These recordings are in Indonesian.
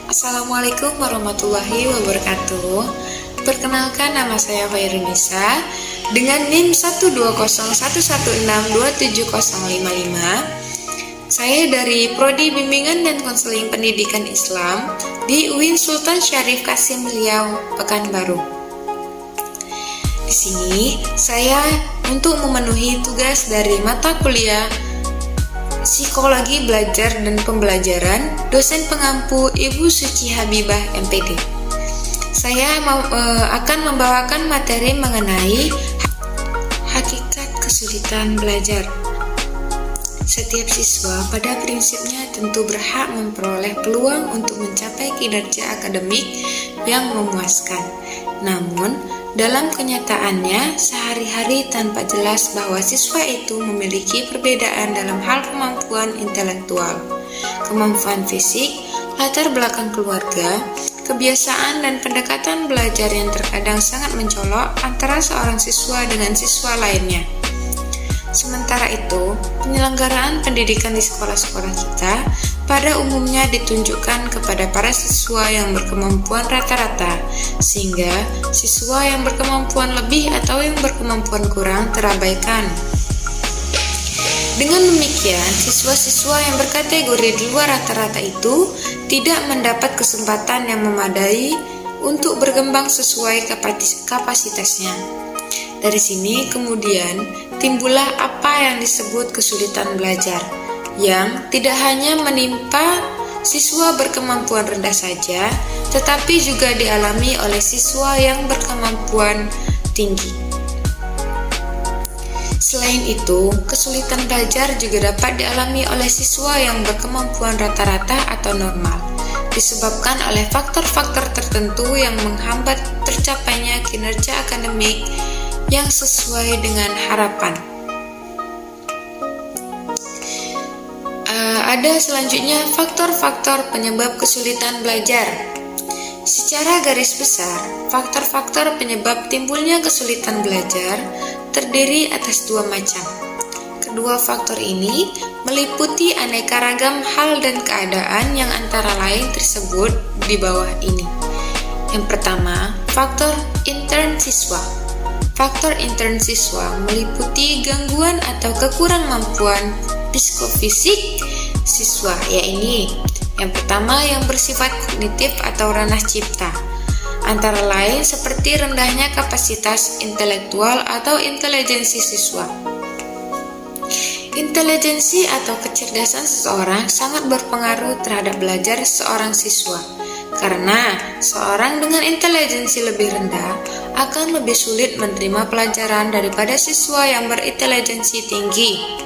Assalamualaikum warahmatullahi wabarakatuh. Perkenalkan, nama saya Fairunisa dengan NIM 1201116270055. Saya dari Prodi Bimbingan dan Konseling Pendidikan Islam di UIN Sultan Syarif Kasim Riau, Pekanbaru. Di sini saya untuk memenuhi tugas dari mata kuliah Psikologi Belajar dan Pembelajaran, dosen pengampu Ibu Suci Habibah MPD. Saya akan membawakan materi mengenai hakikat kesulitan belajar. Setiap siswa pada prinsipnya tentu berhak memperoleh peluang untuk mencapai kinerja akademik yang memuaskan. Namun, dalam kenyataannya, sehari-hari tanpa jelas bahwa siswa itu memiliki perbedaan dalam hal kemampuan intelektual, kemampuan fisik, latar belakang keluarga, kebiasaan dan pendekatan belajar yang terkadang sangat mencolok antara seorang siswa dengan siswa lainnya. Sementara itu, penyelenggaraan pendidikan di sekolah-sekolah kita pada umumnya ditunjukkan kepada para siswa yang berkemampuan rata-rata, sehingga siswa yang berkemampuan lebih atau yang berkemampuan kurang terabaikan. Dengan demikian, siswa-siswa yang berkategori di luar rata-rata itu tidak mendapat kesempatan yang memadai untuk berkembang sesuai kapasitasnya. Dari sini kemudian timbullah apa yang disebut kesulitan belajar, yang tidak hanya menimpa siswa berkemampuan rendah saja, tetapi juga dialami oleh siswa yang berkemampuan tinggi. Selain itu, kesulitan belajar juga dapat dialami oleh siswa yang berkemampuan rata-rata atau normal, disebabkan oleh faktor-faktor tertentu yang menghambat tercapainya kinerja akademik yang sesuai dengan harapan. Ada selanjutnya faktor-faktor penyebab kesulitan belajar. Secara garis besar, faktor-faktor penyebab timbulnya kesulitan belajar terdiri atas dua macam. Kedua faktor ini meliputi aneka ragam hal dan keadaan yang antara lain tersebut di bawah ini. Yang pertama, faktor intern siswa. Faktor intern siswa meliputi gangguan atau kekurangmampuan psikofisik siswa, yaitu yang pertama yang bersifat kognitif atau ranah cipta, antara lain seperti rendahnya kapasitas intelektual atau intelijensi siswa. Intelijensi atau kecerdasan seseorang sangat berpengaruh terhadap belajar seorang siswa, karena seorang dengan intelijensi lebih rendah akan lebih sulit menerima pelajaran daripada siswa yang berintelijensi tinggi.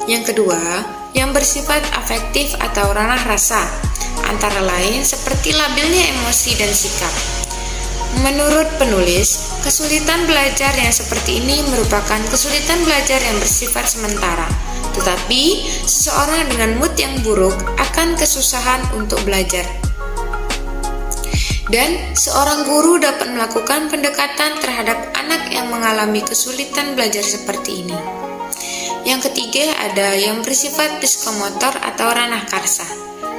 Yang kedua, yang bersifat afektif atau ranah rasa, antara lain seperti labilnya emosi dan sikap. Menurut penulis, kesulitan belajar yang seperti ini merupakan kesulitan belajar yang bersifat sementara, tetapi seseorang dengan mood yang buruk akan kesusahan untuk belajar. Dan seorang guru dapat melakukan pendekatan terhadap anak yang mengalami kesulitan belajar seperti ini. Yang ketiga, ada yang bersifat psikomotor atau ranah karsa,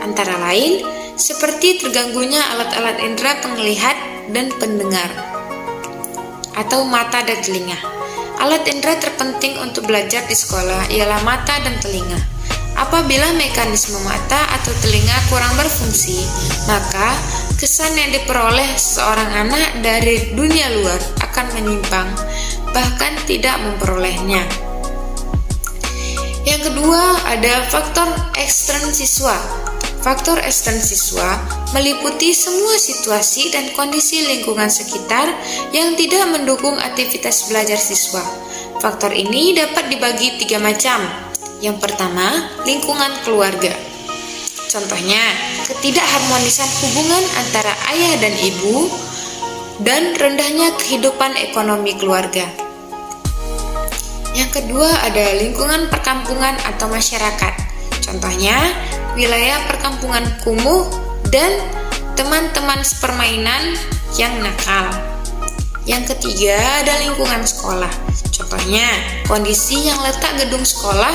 antara lain seperti terganggunya alat-alat indera penglihat dan pendengar atau mata dan telinga. Alat indera terpenting untuk belajar di sekolah ialah mata dan telinga. Apabila mekanisme mata atau telinga kurang berfungsi, maka kesan yang diperoleh seorang anak dari dunia luar akan menyimpang, bahkan tidak memperolehnya. Yang kedua, ada faktor ekstern siswa. Faktor ekstern siswa meliputi semua situasi dan kondisi lingkungan sekitar yang tidak mendukung aktivitas belajar siswa. Faktor ini dapat dibagi tiga macam. Yang pertama, lingkungan keluarga. Contohnya, ketidakharmonisan hubungan antara ayah dan ibu dan rendahnya kehidupan ekonomi keluarga. Yang kedua ada lingkungan perkampungan atau masyarakat. Contohnya, wilayah perkampungan kumuh dan teman-teman sepermainan yang nakal. Yang ketiga ada lingkungan sekolah. Contohnya, kondisi yang letak gedung sekolah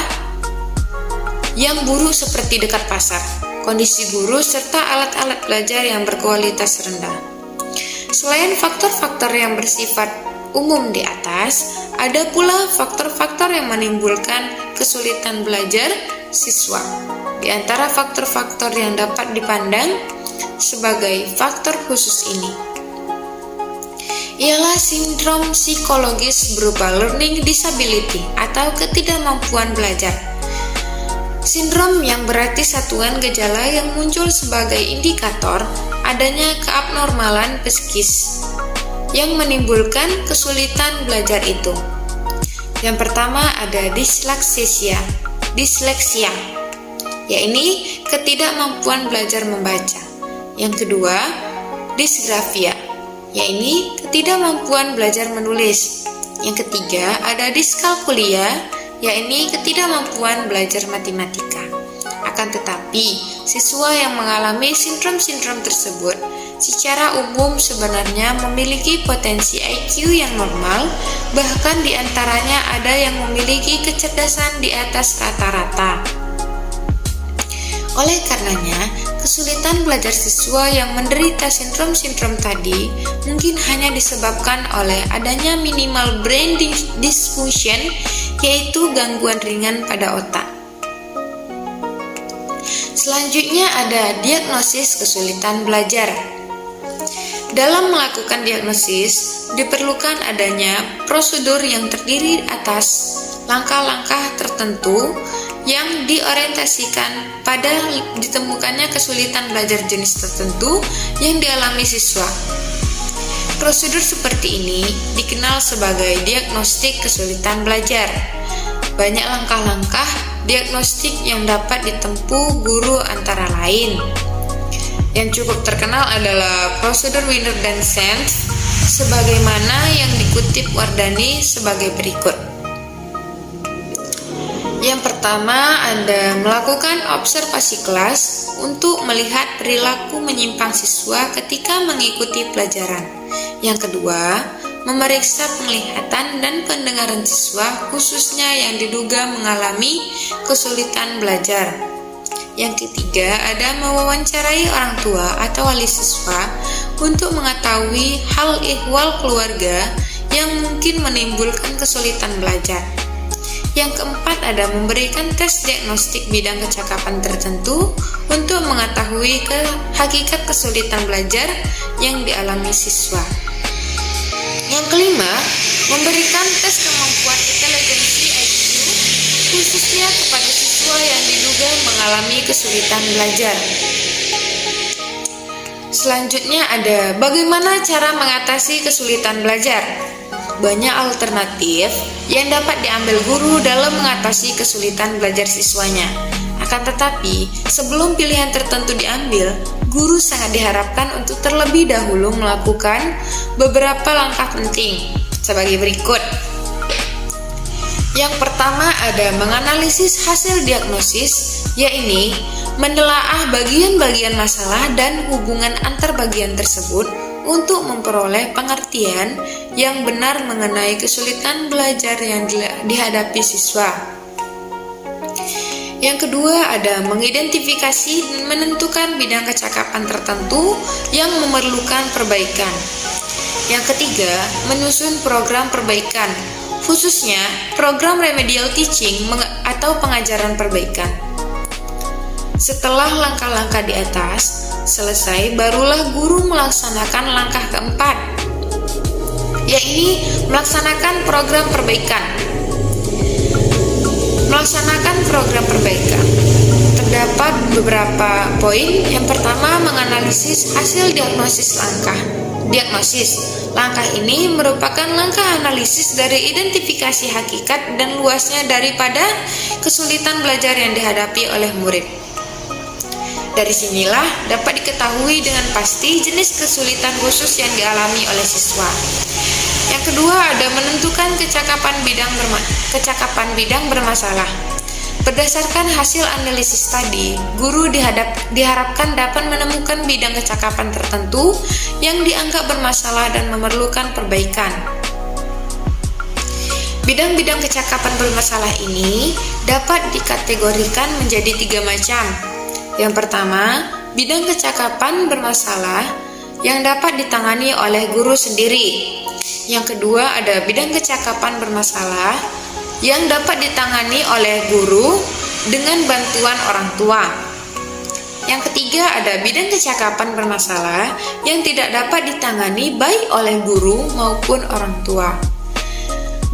yang buruk seperti dekat pasar, kondisi guru serta alat-alat belajar yang berkualitas rendah. Selain faktor-faktor yang bersifat umum di atas, ada pula faktor-faktor yang menimbulkan kesulitan belajar siswa. Di antara faktor-faktor yang dapat dipandang sebagai faktor khusus ini ialah sindrom psikologis berupa learning disability atau ketidakmampuan belajar. Sindrom yang berarti satuan gejala yang muncul sebagai indikator adanya keabnormalan psikis yang menimbulkan kesulitan belajar itu. Yang pertama ada disleksia, yaitu ketidakmampuan belajar membaca. Yang kedua, disgrafia, yaitu ketidakmampuan belajar menulis. Yang ketiga, ada diskalkulia, yaitu ketidakmampuan belajar matematika. Akan tetapi, siswa yang mengalami sindrom-sindrom tersebut secara umum sebenarnya memiliki potensi IQ yang normal, bahkan di antaranya ada yang memiliki kecerdasan di atas rata-rata. Oleh karenanya, kesulitan belajar siswa yang menderita sindrom-sindrom tadi mungkin hanya disebabkan oleh adanya minimal brain dysfunction, yaitu gangguan ringan pada otak. Selanjutnya ada diagnosis kesulitan belajar. Dalam melakukan diagnosis, diperlukan adanya prosedur yang terdiri atas langkah-langkah tertentu yang diorientasikan pada ditemukannya kesulitan belajar jenis tertentu yang dialami siswa. Prosedur seperti ini dikenal sebagai diagnostik kesulitan belajar. Banyak langkah-langkah diagnostik yang dapat ditempuh guru antara lain. Yang cukup terkenal adalah prosedur Wiener dan Sands, sebagaimana yang dikutip Wardani sebagai berikut. Yang pertama ada melakukan observasi kelas untuk melihat perilaku menyimpang siswa ketika mengikuti pelajaran. Yang kedua, memeriksa penglihatan dan pendengaran siswa khususnya yang diduga mengalami kesulitan belajar. Yang ketiga, ada mewawancarai orang tua atau wali siswa untuk mengetahui hal ihwal keluarga yang mungkin menimbulkan kesulitan belajar. Yang keempat, ada memberikan tes diagnostik bidang kecakapan tertentu untuk mengetahui hakikat kesulitan belajar yang dialami siswa. Yang kelima, memberikan tes kemampuan intelijensi IQ khususnya kepada siswa yang diduga mengalami kesulitan belajar. Selanjutnya ada bagaimana cara mengatasi kesulitan belajar. Banyak alternatif yang dapat diambil guru dalam mengatasi kesulitan belajar siswanya. Akan tetapi, sebelum pilihan tertentu diambil, guru sangat diharapkan untuk terlebih dahulu melakukan beberapa langkah penting sebagai berikut. Yang pertama ada menganalisis hasil diagnosis, yaitu menelaah bagian-bagian masalah dan hubungan antar bagian tersebut untuk memperoleh pengertian yang benar mengenai kesulitan belajar yang dihadapi siswa. Yang kedua ada mengidentifikasi dan menentukan bidang kecakapan tertentu yang memerlukan perbaikan. Yang ketiga, menyusun program perbaikan, khususnya program remedial teaching atau pengajaran perbaikan. Setelah langkah-langkah di atas selesai, barulah guru melaksanakan langkah keempat, yaitu melaksanakan program perbaikan. Melaksanakan program perbaikan terdapat beberapa poin. Yang pertama, menganalisis hasil diagnosis langkah. Langkah ini merupakan langkah analisis dari identifikasi hakikat dan luasnya daripada kesulitan belajar yang dihadapi oleh murid. Dari sinilah dapat diketahui dengan pasti jenis kesulitan khusus yang dialami oleh siswa. Yang Yang kedua ada menentukan kecakapan bidang bermasalah. Berdasarkan hasil analisis tadi, guru diharapkan dapat menemukan bidang kecakapan tertentu yang dianggap bermasalah dan memerlukan perbaikan. Bidang-bidang kecakapan bermasalah ini dapat dikategorikan menjadi 3 macam. Yang pertama, bidang kecakapan bermasalah yang dapat ditangani oleh guru sendiri. Yang kedua, ada bidang kecakapan bermasalah yang dapat ditangani oleh guru dengan bantuan orang tua. Yang ketiga, ada bidang kecakapan bermasalah yang tidak dapat ditangani baik oleh guru maupun orang tua.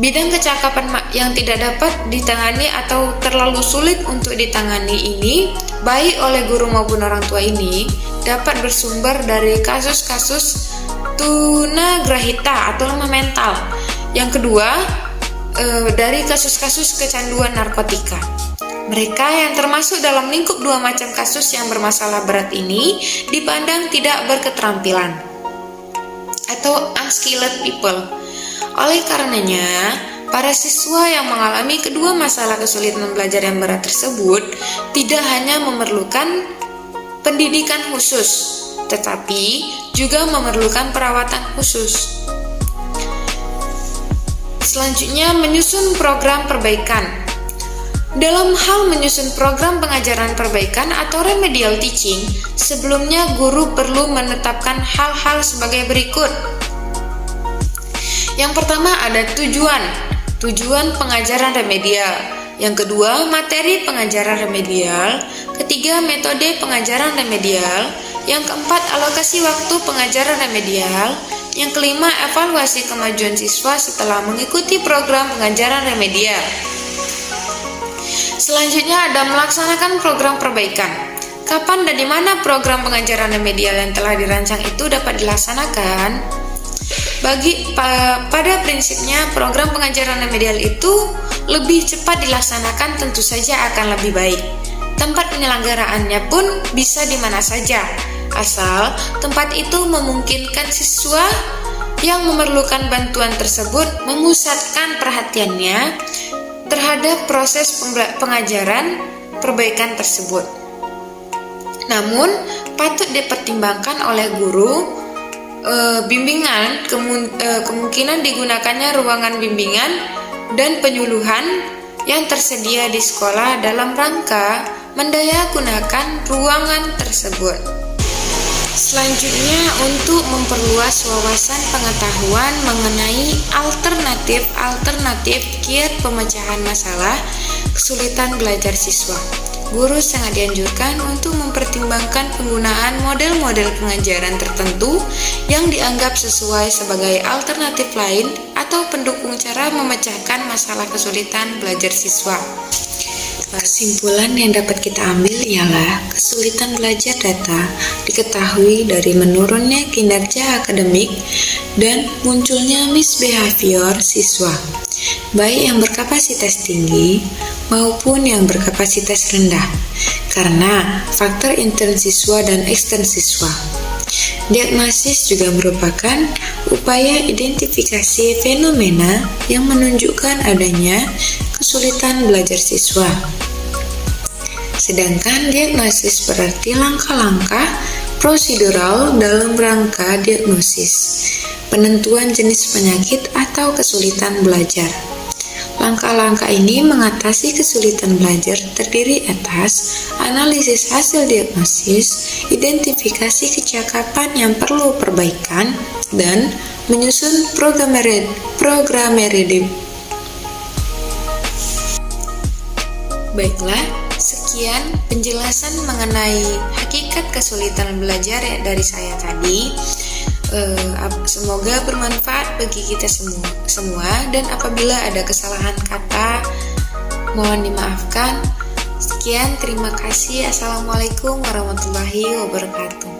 Bidang kecakapan yang tidak dapat ditangani atau terlalu sulit untuk ditangani ini, baik oleh guru maupun orang tua ini, dapat bersumber dari kasus-kasus tunagrahita atau lemah mental. Yang kedua, dari kasus-kasus kecanduan narkotika. Mereka yang termasuk dalam lingkup 2 macam kasus yang bermasalah berat ini dipandang tidak berketerampilan atau unskilled people. Oleh karenanya, para siswa yang mengalami kedua masalah kesulitan belajar yang berat tersebut tidak hanya memerlukan pendidikan khusus, tetapi juga memerlukan perawatan khusus. Selanjutnya, menyusun program perbaikan. Dalam hal menyusun program pengajaran perbaikan atau remedial teaching, sebelumnya guru perlu menetapkan hal-hal sebagai berikut. Yang pertama ada tujuan pengajaran remedial. Yang kedua, materi pengajaran remedial. Ketiga, metode pengajaran remedial. Yang keempat, alokasi waktu pengajaran remedial. Yang kelima, evaluasi kemajuan siswa setelah mengikuti program pengajaran remedial. Selanjutnya ada melaksanakan program perbaikan. Kapan dan di mana program pengajaran remedial yang telah dirancang itu dapat dilaksanakan? Pada prinsipnya, program pengajaran remedial itu lebih cepat dilaksanakan tentu saja akan lebih baik. Tempat penyelenggaraannya pun bisa di mana saja, asal tempat itu memungkinkan siswa yang memerlukan bantuan tersebut memusatkan perhatiannya terhadap proses pengajaran perbaikan tersebut. Namun, patut dipertimbangkan oleh guru bimbingan, kemungkinan digunakannya ruangan bimbingan dan penyuluhan yang tersedia di sekolah dalam rangka mendayagunakan ruangan tersebut. Selanjutnya, untuk memperluas wawasan pengetahuan mengenai alternatif kiat pemecahan masalah kesulitan belajar siswa, guru sangat dianjurkan untuk mempertimbangkan penggunaan model-model pengajaran tertentu yang dianggap sesuai sebagai alternatif lain atau pendukung cara memecahkan masalah kesulitan belajar siswa. Kesimpulan yang dapat kita ambil ialah kesulitan belajar data diketahui dari menurunnya kinerja akademik dan munculnya misbehavior siswa, baik yang berkapasitas tinggi maupun yang berkapasitas rendah, karena faktor intern siswa dan ekstern siswa. Diagnosis juga merupakan upaya identifikasi fenomena yang menunjukkan adanya kesulitan belajar siswa. Sedangkan diagnosis berarti langkah-langkah prosedural dalam rangka diagnosis, penentuan jenis penyakit atau kesulitan belajar. Langkah-langkah ini mengatasi kesulitan belajar terdiri atas analisis hasil diagnosis, identifikasi kecakapan yang perlu perbaikan, dan menyusun program remedi. Baiklah, sekian penjelasan mengenai hakikat kesulitan belajar dari saya tadi. Semoga bermanfaat bagi kita semua, dan apabila ada kesalahan kata mohon dimaafkan. Sekian, terima kasih. Assalamualaikum warahmatullahi wabarakatuh.